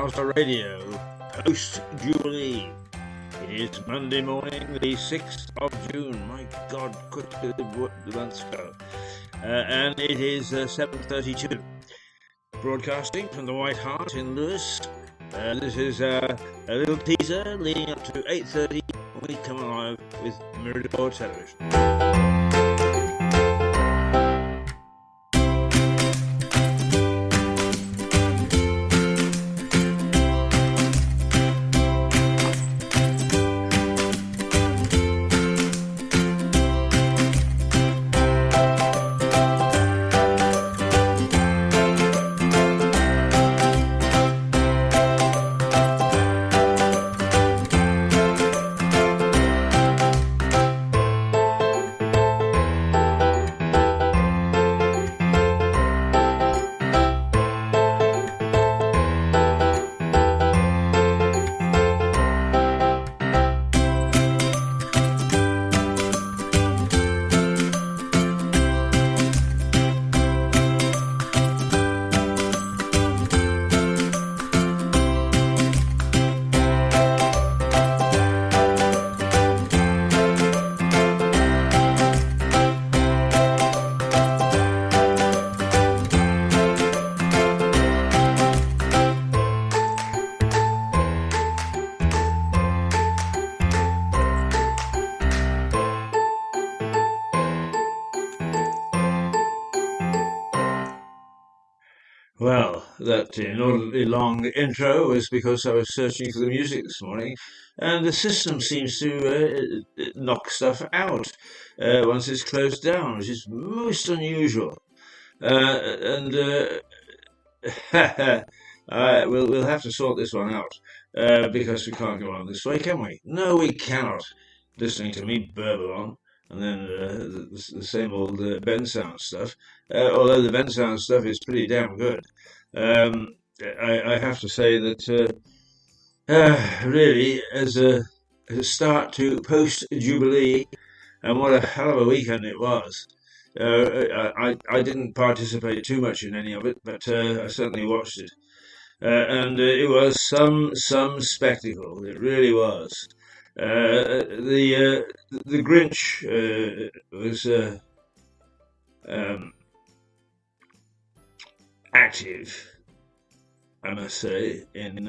Rouser Radio, post-Jubilee. It is Monday morning, the 6th of June. My God, quickly the months go. And it is 7:32. Broadcasting from the White Hart in Lewis. This is a little teaser leading up to 8:30 when we come alive with Mirador Television. Well, that inordinately long intro was because I was searching for the music this morning, and the system seems to knock stuff out once it's closed down, which is most unusual. We'll have to sort this one out because we can't go on this way, can we? No, we cannot. Listening to me burble on. And then the same old Ben Sound stuff. Although the Ben Sound stuff is pretty damn good. I have to say that really, as a start to post-Jubilee, and what a hell of a weekend it was. I didn't participate too much in any of it, but I certainly watched it. And it was some spectacle. It really was. The Grinch was active, I must say, in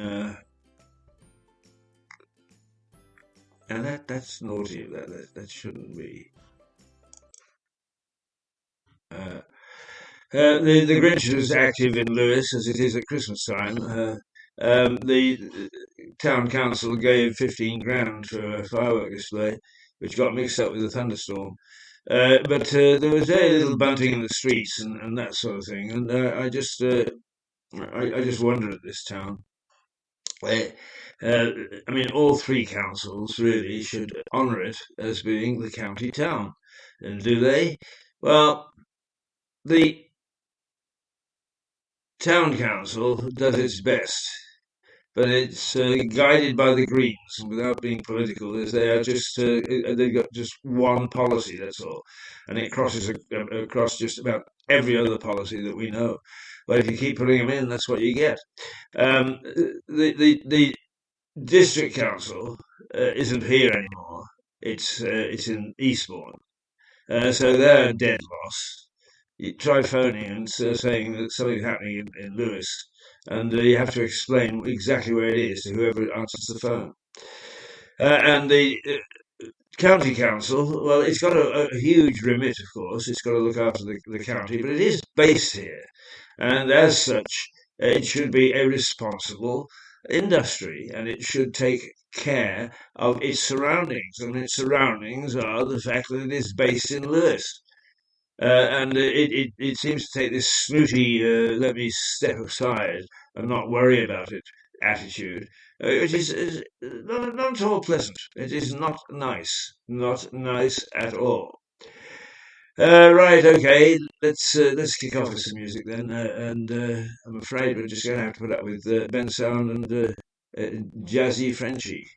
and that's naughty. That shouldn't be. The Grinch was active in Lewis as it is at Christmas time. The town council gave 15 grand for a firework display, which got mixed up with a thunderstorm. But there was very little bunting in the streets and that sort of thing. And I just wondered at this town. I mean, all three councils really should honour it as being the county town. And do they? Well, the town council does its best, but it's guided by the Greens, and without being political, as they are just they've got just one policy, that's all, and it crosses across just about every other policy that we know. But if you keep putting them in, that's what you get. The district council isn't here anymore. It's in Eastbourne, so they're a dead loss. You try phoning and saying that something's happening in Lewis, and you have to explain exactly where it is to whoever answers the phone. And the county council, well, it's got a huge remit, of course. It's got to look after the county, but it is based here. And as such, it should be a responsible industry, and it should take care of its surroundings. And its surroundings are the fact that it is based in Lewis. And it seems to take this snooty, let me step aside and not worry about it attitude, which is not at all pleasant. It is not nice at all. Right, okay, let's kick off with some music then, and I'm afraid we're just going to have to put up with Ben Sound and Jazzy Frenchy.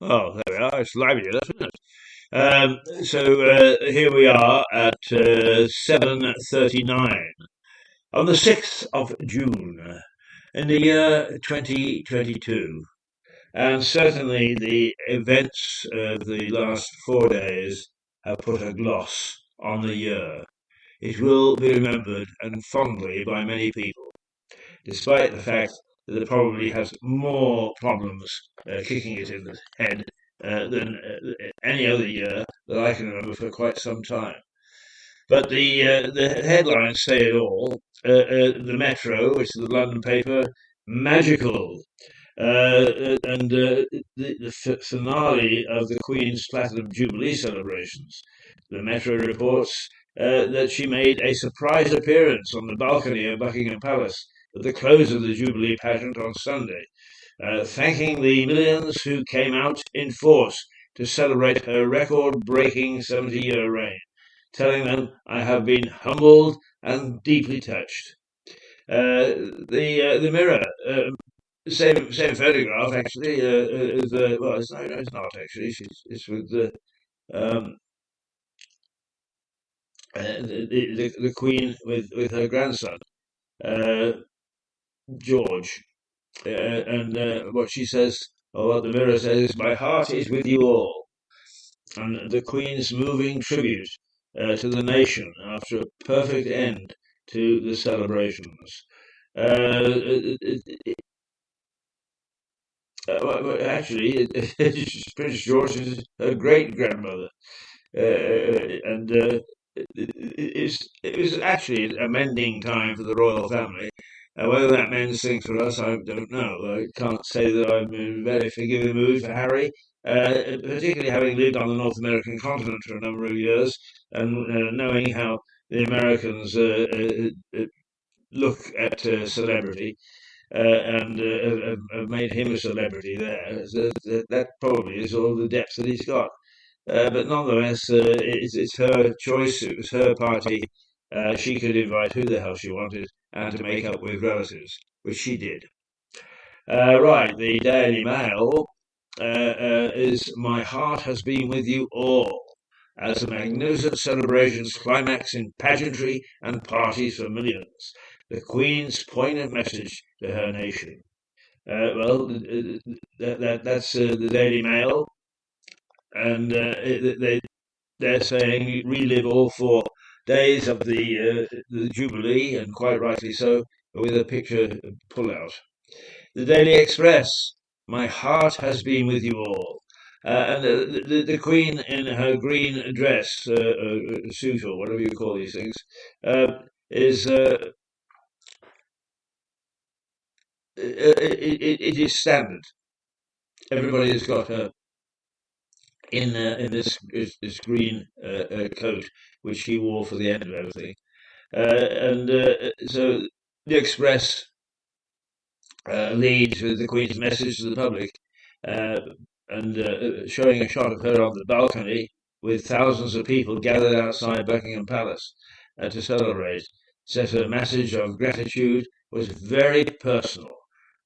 Oh, there we are. It's lively enough, isn't it? So here we are at 7:39 on the 6th of June in the year 2022. And certainly the events of the last 4 days have put a gloss on the year. It will be remembered and fondly by many people, despite the fact that it probably has more problems kicking it in the head than any other year that I can remember for quite some time. But the headlines say it all. The Metro, which is the London paper, magical. And the finale of the Queen's Platinum Jubilee celebrations. The Metro reports that she made a surprise appearance on the balcony of Buckingham Palace at the close of the Jubilee pageant on Sunday, thanking the millions who came out in force to celebrate her record-breaking 70-year reign, telling them, "I have been humbled and deeply touched." The Mirror, same photograph actually. Well, it's not actually. It's with um, the Queen with her grandson uh, George, and what she says, or what the Mirror says, is, "My heart is with you all," and the Queen's moving tribute to the nation after a perfect end to the celebrations. Uh, Actually, Prince George is her great grandmother, and it was actually a mending time for the royal family. Whether that mends things for us, I don't know. I can't say that I'm in a very forgiving mood for Harry, particularly having lived on the North American continent for a number of years and knowing how the Americans look at celebrity and have made him a celebrity there. So that probably is all the depth that he's got. But nonetheless, it's her choice. It was her party. She could invite who the hell she wanted and to make up with relatives, which she did. Right, the Daily Mail is "My heart has been with you all," as the magnificent celebrations climax in pageantry and parties for millions. The Queen's poignant message to her nation. That's the Daily Mail, and they're saying relive all 4 days of the Jubilee, and quite rightly so, with a picture pull out. The Daily Express, "My heart has been with you all." And the Queen in her green dress, suit, or whatever you call these things, is it is standard. Everybody has got her in this green coat, which he wore for the end of everything. So the Express leads with the Queen's message to the public, uh, and showing a shot of her on the balcony with thousands of people gathered outside Buckingham Palace to celebrate. Says her message of gratitude was very personal,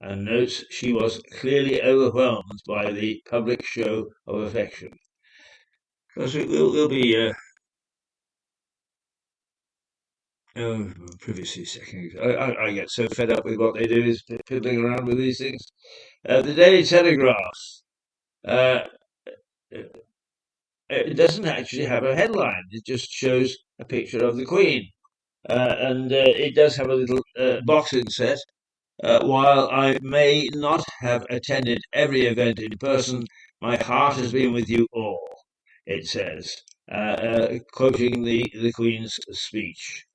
and notes she was clearly overwhelmed by the public show of affection. Because we'll be oh, privacy seconds. I get so fed up with what they do is fiddling around with these things. The Daily Telegraph. Uh, it doesn't actually have a headline. It just shows a picture of the Queen, and it does have a little box inset. While I may not have attended every event in person, my heart has been with you all. It says, quoting the Queen's speech.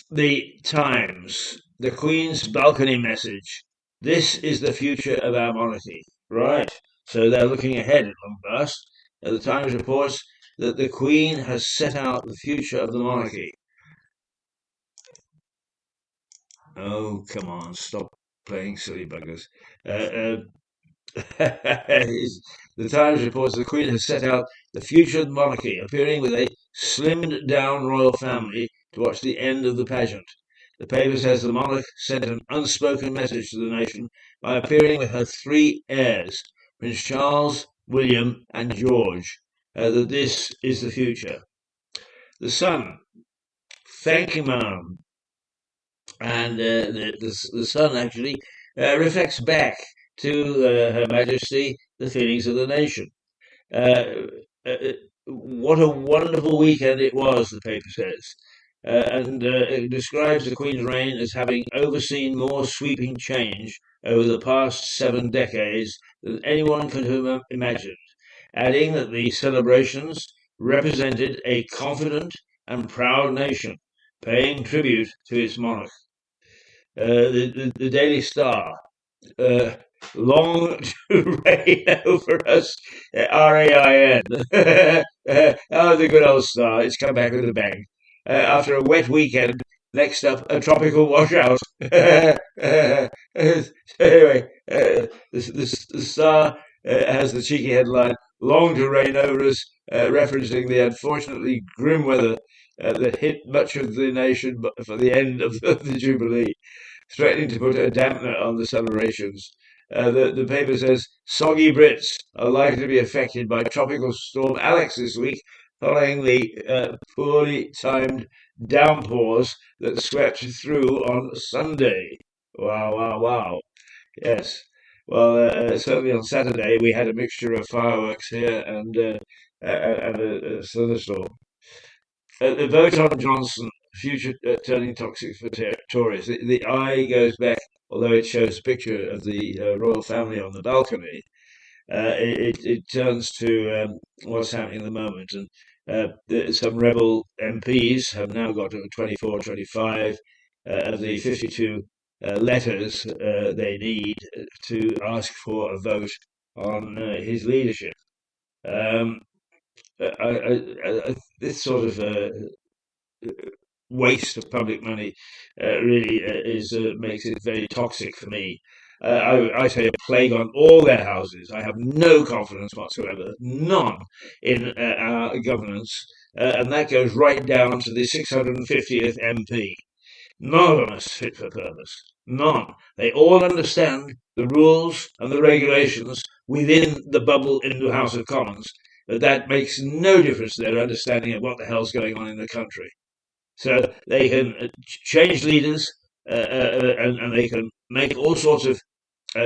The Times, the Queen's balcony message. "This is the future of our monarchy." Right. So they're looking ahead at long last. The Times reports that the Queen has set out the future of the monarchy. Oh, come on, stop playing silly buggers. Uh, the Times reports the Queen has set out the future of the monarchy, appearing with a slimmed down royal family to watch the end of the pageant. The paper says the monarch sent an unspoken message to the nation by appearing with her three heirs, Prince Charles, William, and George, that this is the future. The Sun, thank you, ma'am. And the Sun actually reflects back to Her Majesty the feelings of the nation. Uh, what a wonderful weekend it was, the paper says. And it describes the Queen's reign as having overseen more sweeping change over the past 7 decades than anyone could have imagined, adding that the celebrations represented a confident and proud nation, paying tribute to its monarch. The Daily Star, uh, long to reign over us, RAIN. Oh, the good old Star. It's come back with a bang. After a wet weekend, next up, a tropical washout. Anyway, the Star has the cheeky headline, long to reign over us, referencing the unfortunately grim weather that hit much of the nation for the end of the Jubilee, threatening to put a dampener on the celebrations. The paper says soggy Brits are likely to be affected by Tropical Storm Alex this week, following the poorly timed downpours that swept through on Sunday. Wow, wow, wow. Yes. Well, certainly on Saturday we had a mixture of fireworks here and a thunderstorm. The vote on Johnson, future turning toxic for Tories. The eye goes back, although it shows a picture of the royal family on the balcony. It turns to what's happening at the moment. And some rebel MPs have now got to 24, 25 of the 52 letters they need to ask for a vote on his leadership. Um, this sort of waste of public money really is makes it very toxic for me. I say a plague on all their houses. I have no confidence whatsoever, none, in our governance, and that goes right down to the 650th MP. None of them is fit for purpose. None. They all understand the rules and the regulations within the bubble in the House of Commons, but that makes no difference to their understanding of what the hell's going on in the country. So they can change leaders and they can make all sorts of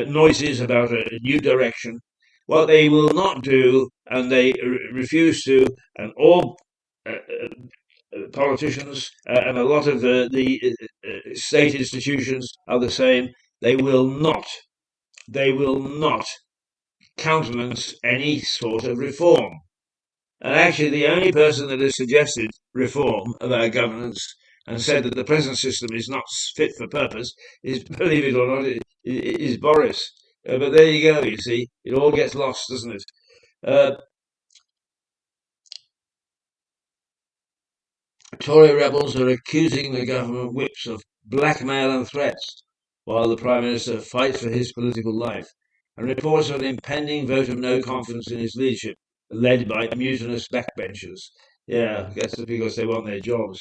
noises about a new direction. What they will not do, and they refuse to, and all politicians and a lot of the state institutions are the same. They will not countenance any sort of reform. And actually, the only person that has suggested reform of our governance and said that the present system is not fit for purpose is, believe it or not, is Boris. But there you go, you see. It all gets lost, doesn't it? Uh, Tory rebels are accusing the government whips of blackmail and threats, while the Prime Minister fights for his political life, and reports of an impending vote of no confidence in his leadership, led by mutinous backbenchers. Yeah, I guess it's because they want their jobs.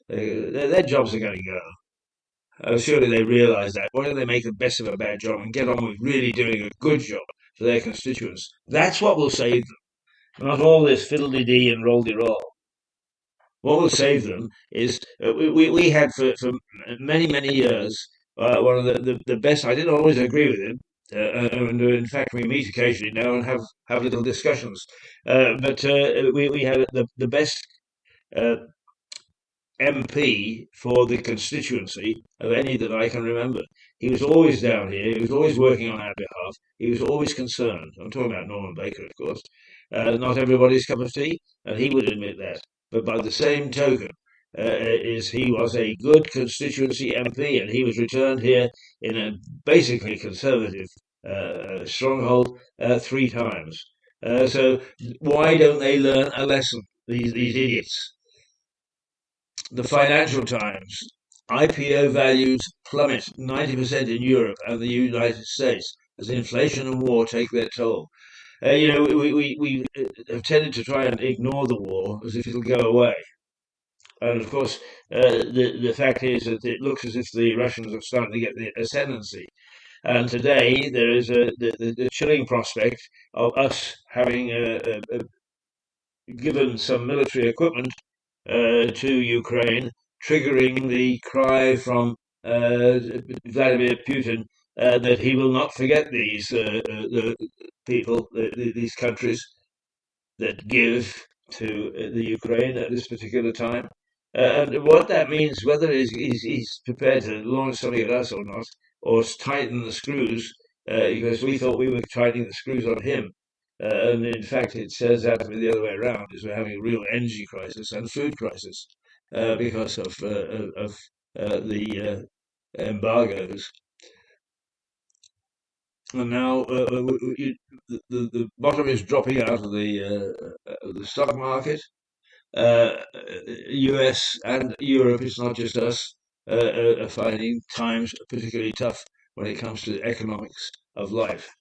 Their jobs are going to go. Surely they realise that. Why don't they make the best of a bad job and get on with really doing a good job for their constituents? That's what will save them, not all this fiddle-dee-dee and roll-de-roll. What will save them is we had for many, many years one of the best. I didn't always agree with him. And in fact, we meet occasionally now and have little discussions. But we had the best uh, MP for the constituency of any that I can remember. He was always down here. He was always working on our behalf. He was always concerned. I'm talking about Norman Baker, of course. Not everybody's cup of tea, and he would admit that. But by the same token, is he was a good constituency MP, and he was returned here in a basically conservative stronghold 3 times. So why don't they learn a lesson? These idiots. The Financial Times. IPO values plummet 90% in Europe and the United States as inflation and war take their toll. We have tended to try and ignore the war as if it'll go away. And of course, the fact is that it looks as if the Russians are starting to get the ascendancy. And today there is the chilling prospect of us having given some military equipment to Ukraine, triggering the cry from Vladimir Putin that he will not forget these the people, these countries that give to the Ukraine at this particular time. And what that means, whether he's prepared to launch something at us or not, or tighten the screws, because we thought we were tightening the screws on him. And in fact, it turns out to be the other way around, is we're having a real energy crisis and food crisis because of the embargoes. And now the bottom is dropping out of the stock market. US and Europe, it's not just us, are finding times particularly tough when it comes to economics of life.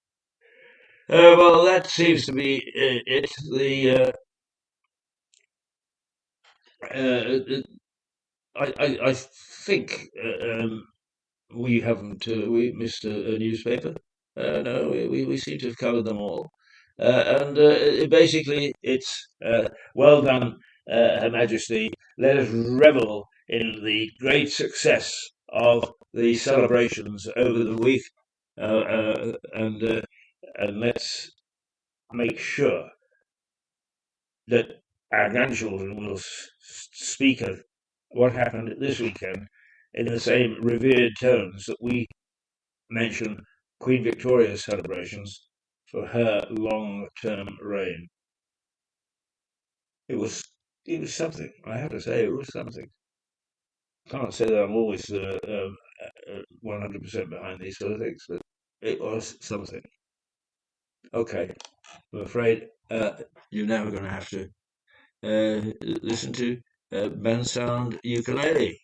Well, that seems to be it. Uh, I think we haven't we missed a newspaper. No, we seem to have covered them all. And basically, it's well done, Her Majesty. Let us revel in the great success of the celebrations over the week, and let's make sure that our grandchildren will speak of what happened this weekend in the same revered tones that we mention Queen Victoria's celebrations for her long-term reign. It was something. I have to say, it was something. Can't say that I'm always 100% behind these sort of things, but it was something. Okay, I'm afraid you're now going to have to listen to band sound ukulele.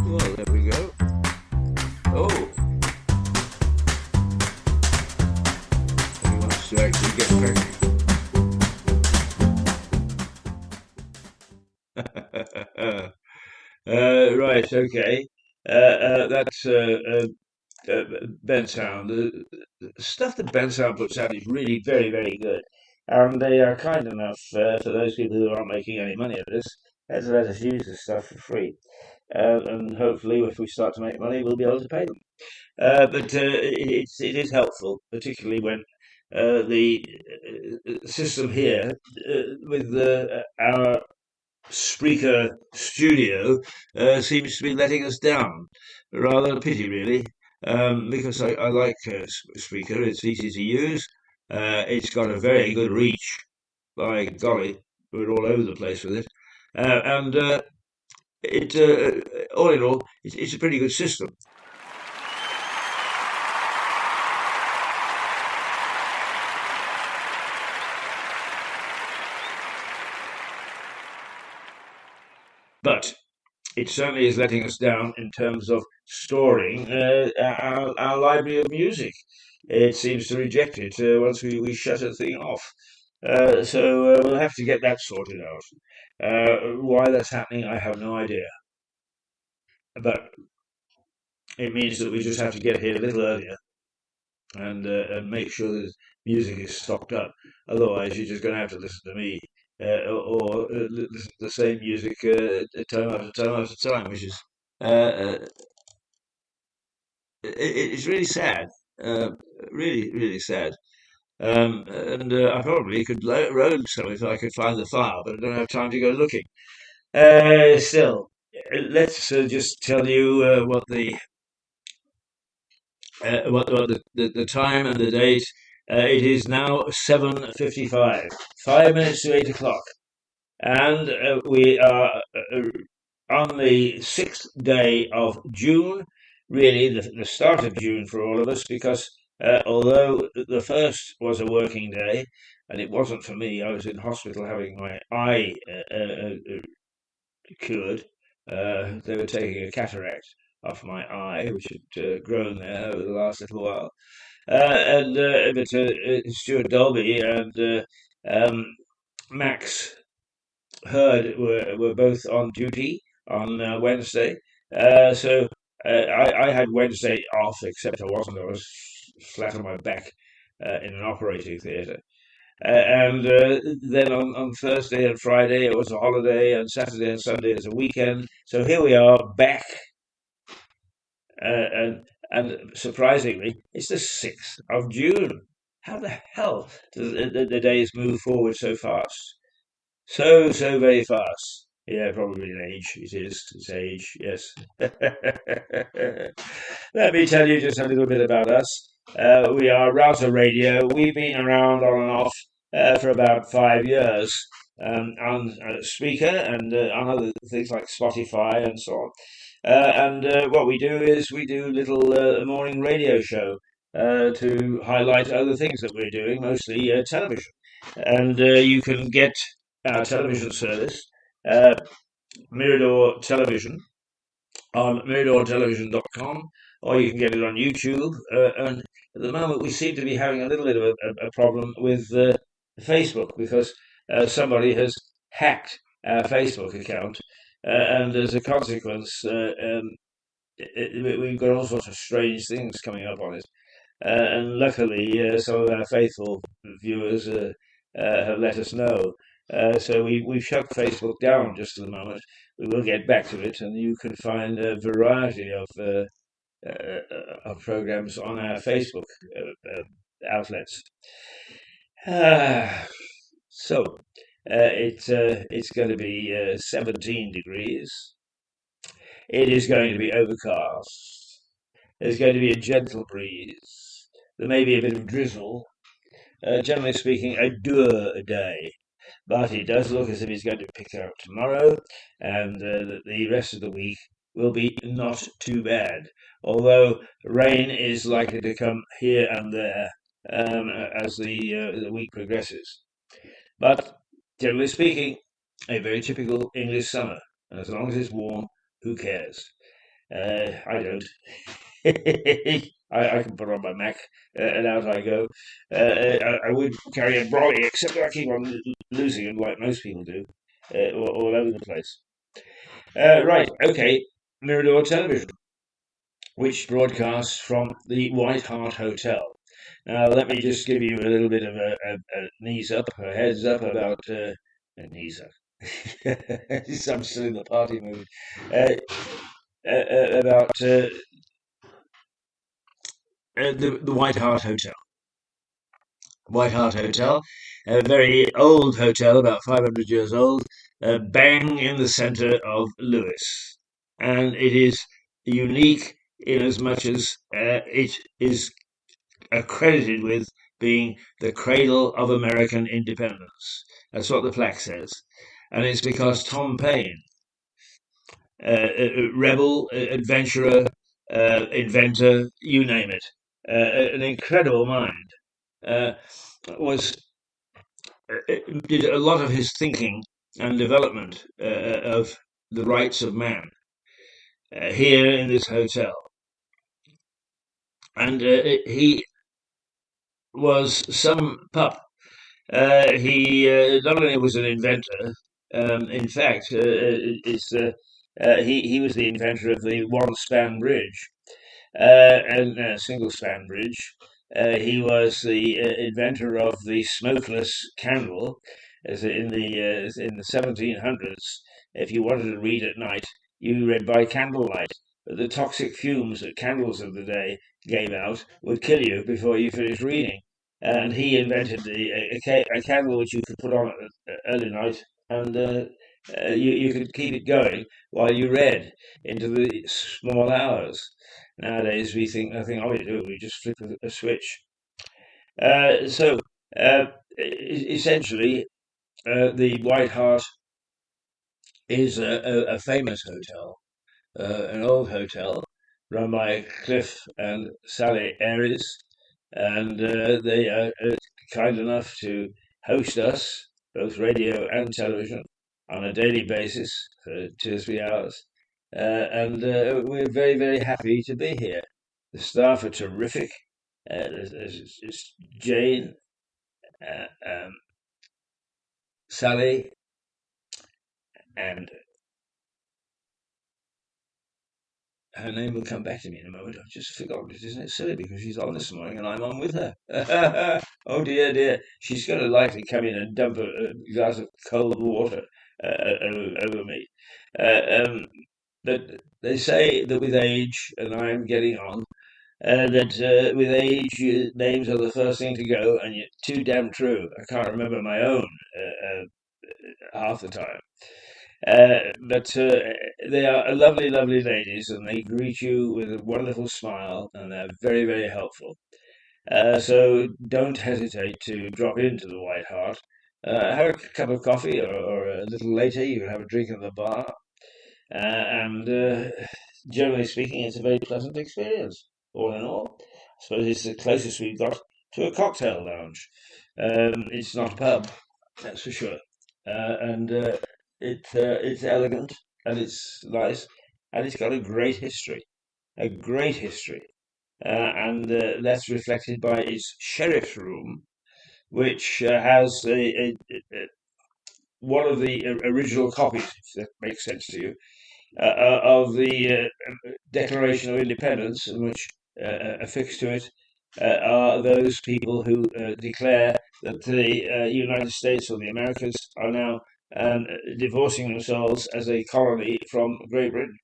Well, there we go. Oh, he wants to actually get cracking. Right, okay. That's Ben Sound. The stuff that Ben Sound puts out is really very, very good. And they are kind enough for those people who aren't making any money of this to let us use this stuff for free. And hopefully, if we start to make money, we'll be able to pay them. It is helpful, particularly when the system here with our Spreaker studio seems to be letting us down. Rather a pity, really, because I like Spreaker. It's easy to use. It's got a very good reach. By golly, we're all over the place with it. And it all in all, it's a pretty good system. But it certainly is letting us down in terms of storing our library of music. It seems to reject it once we shut a thing off. So we'll have to get that sorted out. Why that's happening, I have no idea. But it means that we just have to get here a little earlier and make sure that music is stocked up. Otherwise, you're just going to have to listen to me or listen to the same music time after time after time, which is it's really sad, uh, really, really sad. And I probably could road some if I could find the file, but I don't have time to go looking. Still, let's just tell you what the time and the date. It is now 7:55, 5 minutes to 8 o'clock, and we are on the 6th day of June, really the start of June for all of us, because although the first was a working day, and it wasn't for me, I was in hospital having my eye cured. They were taking a cataract off my eye, which had grown there over the last little while. But Stuart Dolby and Max Heard were both on duty on Wednesday. So I had Wednesday off, except I wasn't. I was flat on my back in an operating theatre. And then on Thursday and Friday it was a holiday, and Saturday and Sunday is a weekend. So here we are back, and surprisingly, it's the 6th of June. How the hell do the days move forward so fast? So very fast. Yeah, probably an age. It is. It's age. Yes. Let me tell you just a little bit about us. We are Rouser Radio. We've been around on and off for about 5 years on Speaker and on other things like Spotify and so on. And what we do is we do a little morning radio show to highlight other things that we're doing, mostly television. And you can get our television service, uh, Mirador Television, on miradortelevision.com, or you can get it on YouTube. And at the moment, we seem to be having a little bit of a problem with Facebook because somebody has hacked our Facebook account, and as a consequence, we've got all sorts of strange things coming up on it. And luckily, some of our faithful viewers have let us know. So we've shut Facebook down just at the moment. We will get back to it, and you can find a variety of programs on our Facebook outlets. So it's going to be 17 degrees. It is going to be overcast. There's going to be a gentle breeze. There may be a bit of drizzle. Generally speaking, a dour day. But it does look as if it's going to pick up tomorrow, and the rest of the week will be not too bad. Although rain is likely to come here and there as the week progresses. But generally speaking, a very typical English summer. And as long as it's warm, who cares? I don't. I can put on my Mac and out I go. I would carry a brolly, except I keep on losing them like most people do. all over the place. Right, okay. Mirador Television, which broadcasts from the White Hart Hotel. Now, let me just give you a little bit of a knees up, a heads up about a knees up. I'm still in the party mood. Uh, about the White Hart Hotel. White Hart Hotel, a very old hotel, about 500 years old, bang in the centre of Lewis. And it is unique in as much as it is accredited with being the cradle of American independence. That's what the plaque says. And it's because Tom Paine, rebel, adventurer, inventor, you name it, an incredible mind, uh, was did a lot of his thinking and development of the rights of man here in this hotel. And he was some pup. He not only was an inventor, in fact, he was the inventor of the one-span bridge and single span bridge. He was the inventor of the smokeless candle, as in the 1700s. If you wanted to read at night, you read by candlelight. But the toxic fumes that candles of the day gave out would kill you before you finished reading. And he invented a candle which you could put on at early night, and you could keep it going while you read into the small hours. Nowadays, we think nothing of it, do we? We just flip a switch. So, essentially, the White Hart is a famous hotel, an old hotel run by Cliff and Sally Aries, and they are kind enough to host us, both radio and television, on a daily basis for 2 or 3 hours. And we're very, very happy to be here. The staff are terrific. There's Jane, um, Sally, and her name will come back to me in a moment. I've just forgotten it. Isn't it silly? Because she's on this morning and I'm on with her. Oh dear, dear. She's going to likely come in and dump a glass of cold water over me. Um, but they say that with age, and I'm getting on, that with age, names are the first thing to go, and you're too damn true. I can't remember my own half the time. But they are lovely, lovely ladies, and they greet you with a wonderful smile, and they're very, very helpful. So don't hesitate to drop into the White Hart. Have a cup of coffee, or a little later, you can have a drink in the bar. And generally speaking, it's a very pleasant experience, all in all. I suppose it's the closest we've got to a cocktail lounge. It's not a pub, that's for sure. And it's elegant, and it's nice, and it's got a great history. And that's reflected by its sheriff's room, which has one of the original copies, if that makes sense to you, of the Declaration of Independence, in which affixed to it are those people who declare that the United States or the Americas are now divorcing themselves as a colony from Great Britain.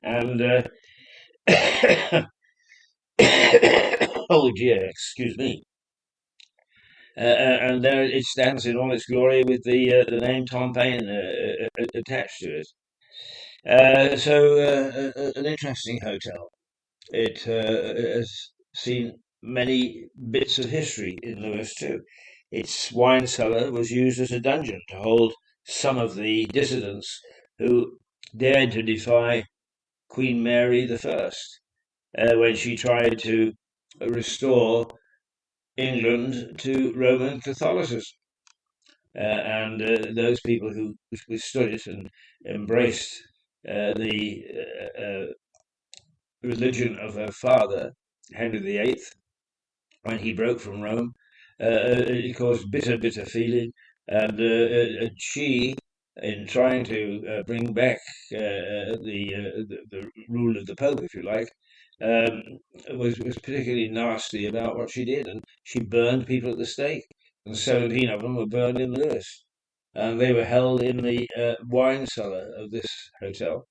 And oh dear, excuse me. And there it stands in all its glory with the name Tom Paine attached to it. An interesting hotel. It has seen many bits of history in Lewis too. Its wine cellar was used as a dungeon to hold some of the dissidents who dared to defy Queen Mary the First when she tried to restore England to Roman Catholicism. And those people who withstood it and embraced the religion of her father, Henry VIII, when he broke from Rome, it caused bitter, bitter feeling. And she in trying to bring back the rule of the Pope, if you like, um, was particularly nasty about what she did, and she burned people at the stake, and 17 of them were burned in Lewes, and they were held in the wine cellar of this hotel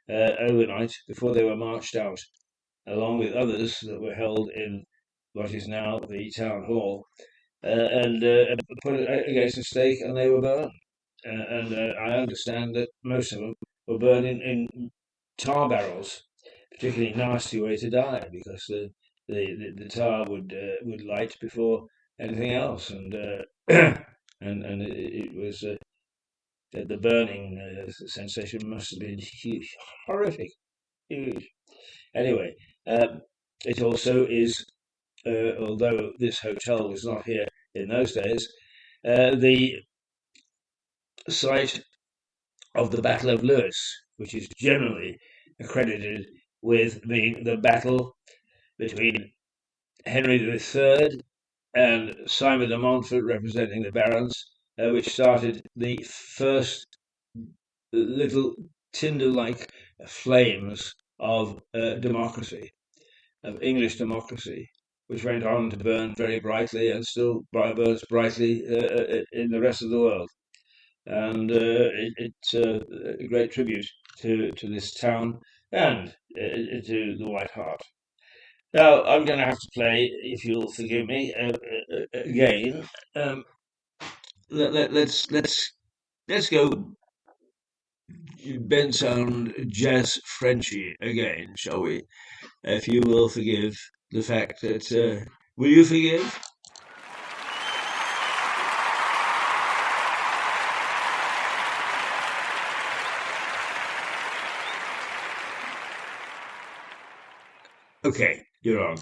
overnight before they were marched out, along with others that were held in what is now the town hall, and put it against a stake, and they were burned. And I understand that most of them were burned in tar barrels, particularly nasty way to die because the tar would light before anything else, and it was the burning sensation must have been huge, horrific, huge. Anyway, it also is, although this hotel was not here in those days, the site of the Battle of Lewes, which is generally accredited with being the battle between Henry III and Simon de Montfort, representing the barons, which started the first little tinder-like flames of democracy, of English democracy, which went on to burn very brightly and still burns brightly in the rest of the world. And it's a great tribute to this town and to the White Hart. Now I'm going to have to play, if you'll forgive me, again. Um, let's go Ben sound jazz Frenchy again, shall we? If you will forgive the fact that will you forgive? Okay, you're on.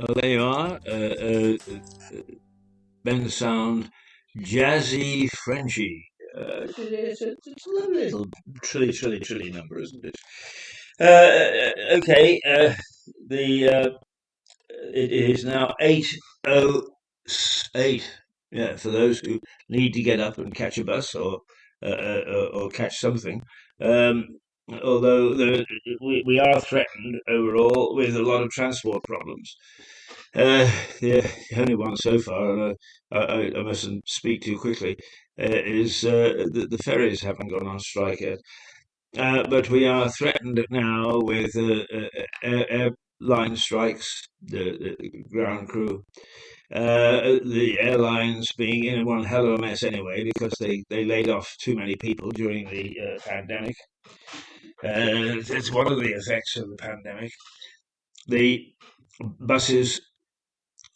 Well, there you are. Ben sound jazzy Frenchy. It's a lovely little trilly number, isn't it? Okay, the it is now 8:08. Yeah, for those who need to get up and catch a bus or catch something. Um, although we are threatened overall with a lot of transport problems. The only one so far, and I mustn't speak too quickly, is the ferries haven't gone on strike yet. But we are threatened now with airline strikes, the ground crew. The airlines being in one hell of a mess anyway because they laid off too many people during the pandemic. It's one of the effects of the pandemic. The buses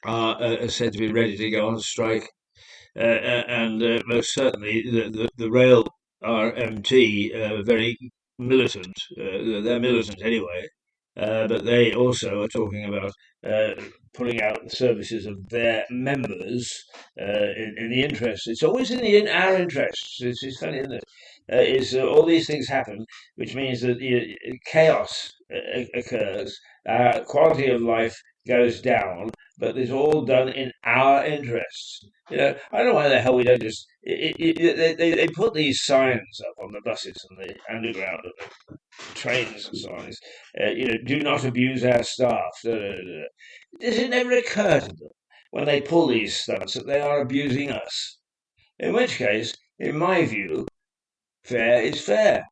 are said to be ready to go on strike, and most certainly the rail RMT very militant. They're militant anyway, but they also are talking about uh, putting out the services of their members in the interest. It's always in our interests. It's funny, isn't it? All these things happen, which means that chaos occurs, quality of life goes down, but it's all done in our interests. I don't know why the hell we don't just. They put these signs up on the buses and the underground trains and so on is, do not abuse our staff. Does it never occur to them when they pull these stunts that they are abusing us? In which case, in my view, fair is fair.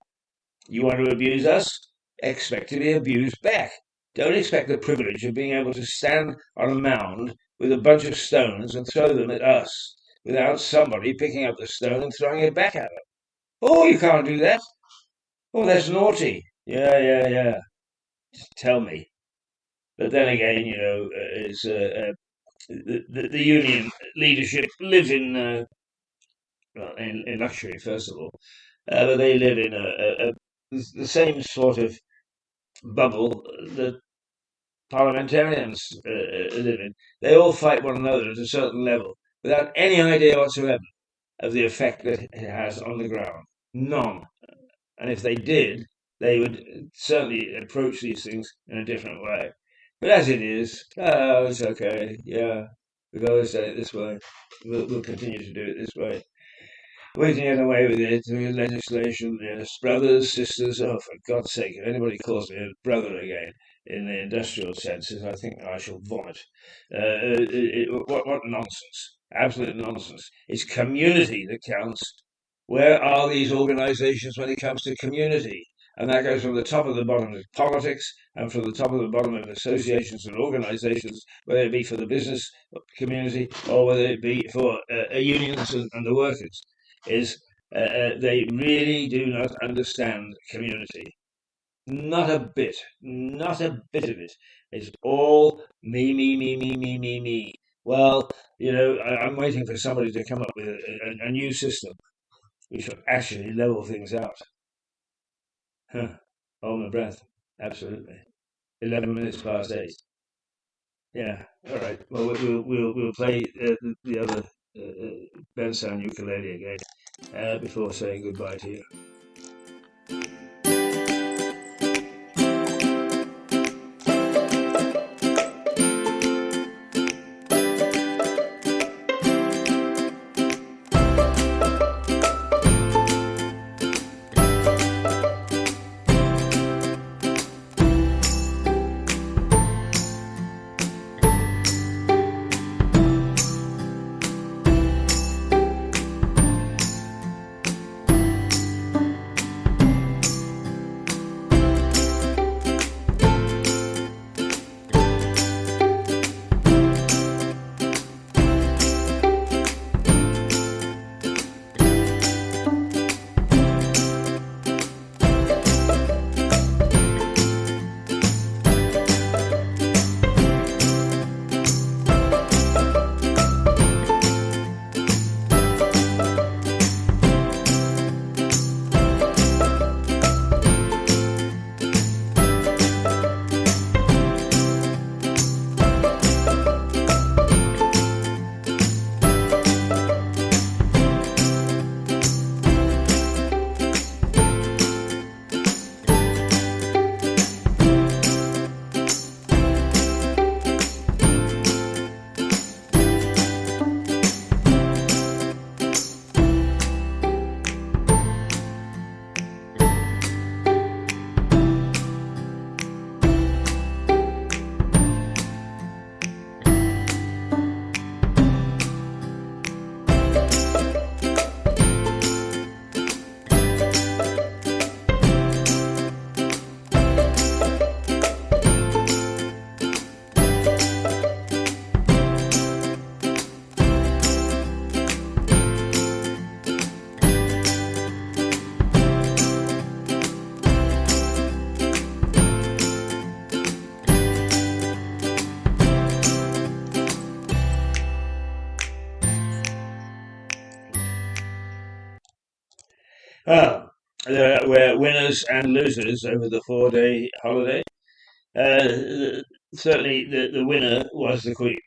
You want to abuse us? Expect to be abused back. Don't expect the privilege of being able to stand on a mound with a bunch of stones and throw them at us without somebody picking up the stone and throwing it back at them. Oh, you can't do that. Oh, that's naughty. Yeah, yeah, yeah. Tell me. But then again, the union leadership live in luxury, first of all, but they live in the same sort of bubble that parliamentarians live in. They all fight one another at a certain level without any idea whatsoever of the effect that it has on the ground. None. And if they did, they would certainly approach these things in a different way. But as it is, oh, it's okay. Yeah, we've always done it this way. We'll continue to do it this way. We can get away with it through legislation. Yes, brothers, sisters. Oh, for God's sake, if anybody calls me a brother again in the industrial senses, I think I shall vomit. What nonsense. Absolute nonsense. It's community that counts. Where are these organizations when it comes to community? And that goes from the top of the bottom of politics and from the top of the bottom of associations and organizations, whether it be for the business community or whether it be for unions and the workers, is they really do not understand community. Not a bit. Not a bit of it. It's all me, me, me, me, me, me, me. Well, I'm waiting for somebody to come up with a new system which will actually level things out. Huh. Hold my breath. Absolutely. 11 minutes past 8. Yeah. All right. Well, we'll play the other Ben Sound ukulele again before saying goodbye to you. Well, there were winners and losers over the 4-day holiday. Certainly, the winner was the Queen.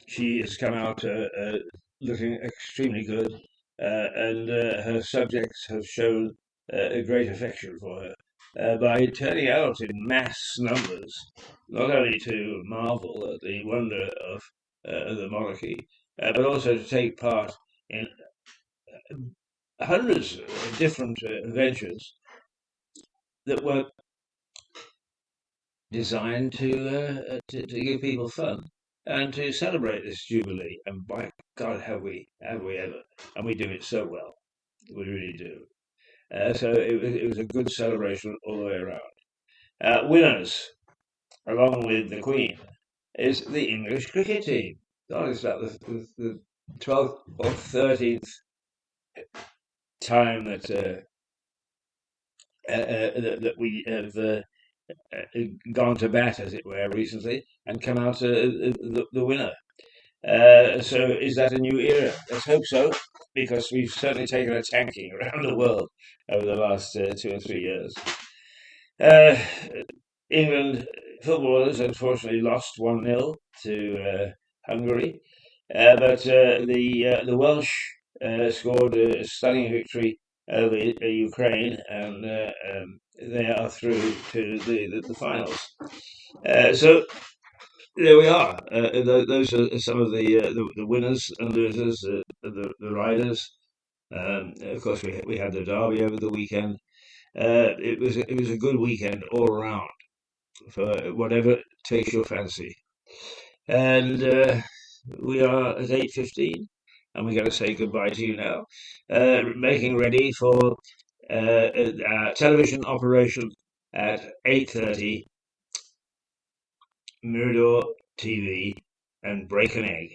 She has come out looking extremely good, and her subjects have shown a great affection for her by turning out in mass numbers, not only to marvel at the wonder of the monarchy, but also to take part in hundreds of different ventures that were designed to give people fun and to celebrate this jubilee. And by God, have we ever? And we do it so well. We really do. So it was a good celebration all the way around. Winners, along with the Queen, is the English cricket team. God, it's about the 12th or 13th time that we have gone to bat, as it were, recently, and come out the winner. So is that a new era? Let's hope so, because we've certainly taken a tanking around the world over the last 2 or 3 years. Uh, England footballers unfortunately lost 1-0 to Hungary, but the Welsh scored a stunning victory over Ukraine, and they are through to the finals. So there we are. Those are some of the winners and losers, the riders. Of course, we had the derby over the weekend. It was a good weekend all around for whatever takes your fancy. And we are at 8:15, and we're going to say goodbye to you now. Making ready for our television operation at 8:30. Mirador TV and Break an Egg,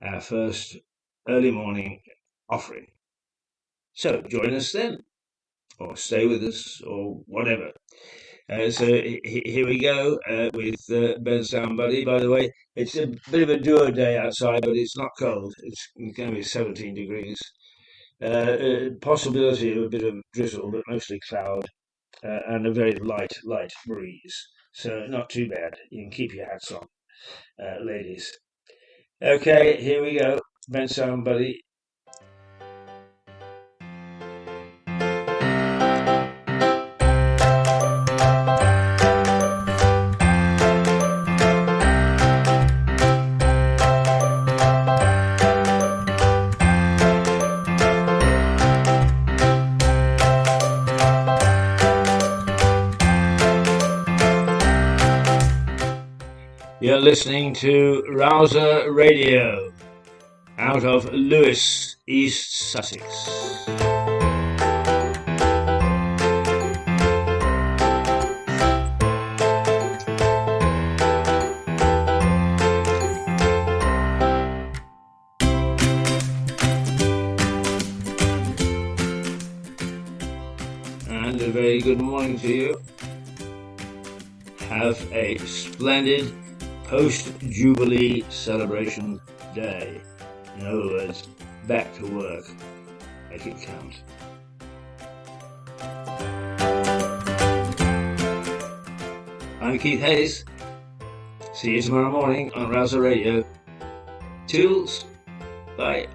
our first early morning offering. So join us then, or stay with us, or whatever. So here we go with Ben Sound Buddy. By the way, it's a bit of a dour day outside, but it's not cold. It's going to be 17 degrees. Possibility of a bit of drizzle, but mostly cloud, and a very light breeze. So not too bad. You can keep your hats on, ladies. Okay, here we go. Ben Sound Buddy. You're listening to Rouser Radio out of Lewes, East Sussex. And a very good morning to you. Have a splendid post-Jubilee celebration day. In other words, back to work. Make it count. I'm Keith Hayes. See you tomorrow morning on Rouser Radio. Toodles. Bye.